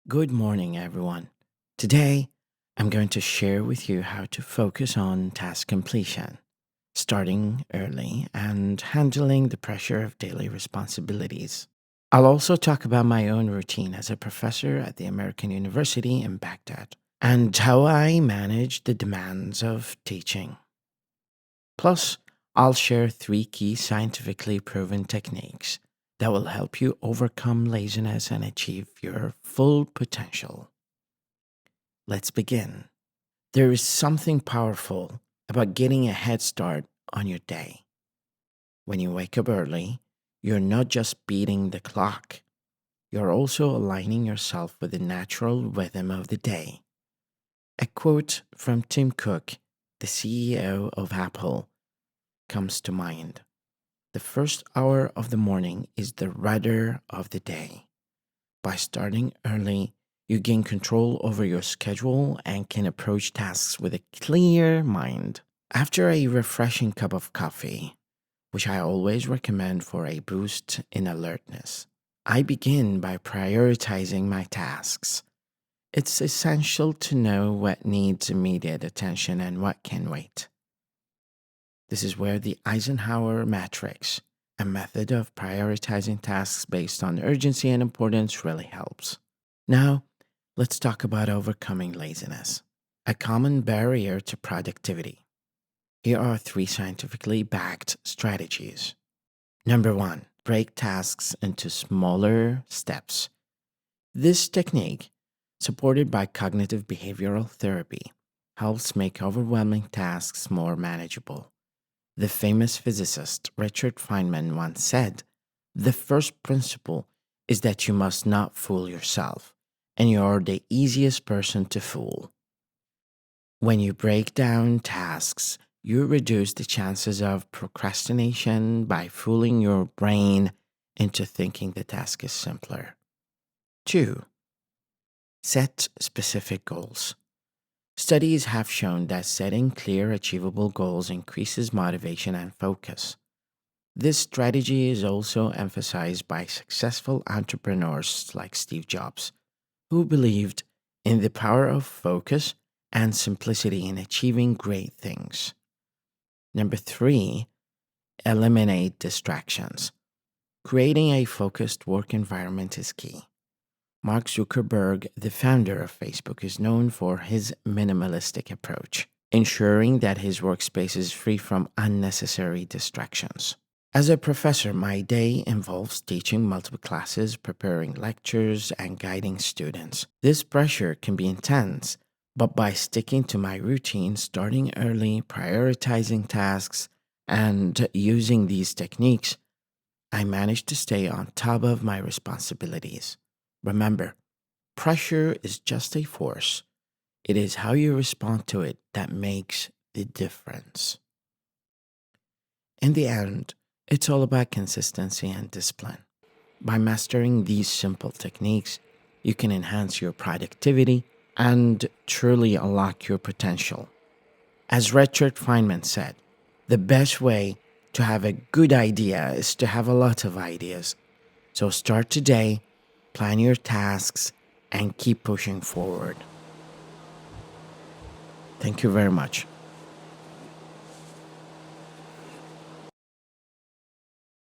Good morning, everyone. Today, I'm going to share with you how to focus on task completion, starting early, and handling the pressure of daily responsibilities. I'll also talk about my own routine as a professor at the American University in Baghdad and how I manage the demands of teaching. Plus, I'll share three key scientifically proven techniques that will help you overcome laziness and achieve your full potential. Let's begin. There is something powerful about getting a head start on your day. When you wake up early, you're not just beating the clock, you're also aligning yourself with the natural rhythm of the day. A quote from Tim Cook, the CEO of Apple, comes to mind. The first hour of the morning is the rudder of the day. By starting early, you gain control over your schedule and can approach tasks with a clear mind. After a refreshing cup of coffee, which I always recommend for a boost in alertness, I begin by prioritizing my tasks. It's essential to know what needs immediate attention and what can wait. This is where the Eisenhower matrix, a method of prioritizing tasks based on urgency and importance, really helps. Now, let's talk about overcoming laziness, a common barrier to productivity. Here are three scientifically backed strategies. Number one, break tasks into smaller steps. This technique, supported by cognitive behavioral therapy, helps make overwhelming tasks more manageable. The famous physicist Richard Feynman once said, "The first principle is that you must not fool yourself, and you're the easiest person to fool." When you break down tasks, you reduce the chances of procrastination by fooling your brain into thinking the task is simpler. 2. Set specific goals. Studies have shown that setting clear, achievable goals increases motivation and focus. This strategy is also emphasized by successful entrepreneurs like Steve Jobs, who believed in the power of focus and simplicity in achieving great things. Number 3, eliminate distractions. Creating a focused work environment is key. Mark Zuckerberg, the founder of Facebook, is known for his minimalistic approach, ensuring that his workspace is free from unnecessary distractions. As a professor, my day involves teaching multiple classes, preparing lectures, and guiding students. This pressure can be intense, but by sticking to my routine, starting early, prioritizing tasks, and using these techniques, I manage to stay on top of my responsibilities. Remember, pressure is just a force. It is how you respond to it that makes the difference. In the end, it's all about consistency and discipline. By mastering these simple techniques, you can enhance your productivity and truly unlock your potential. As Richard Feynman said, the best way to have a good idea is to have a lot of ideas. So start today, plan your tasks, and keep pushing forward. Thank you very much.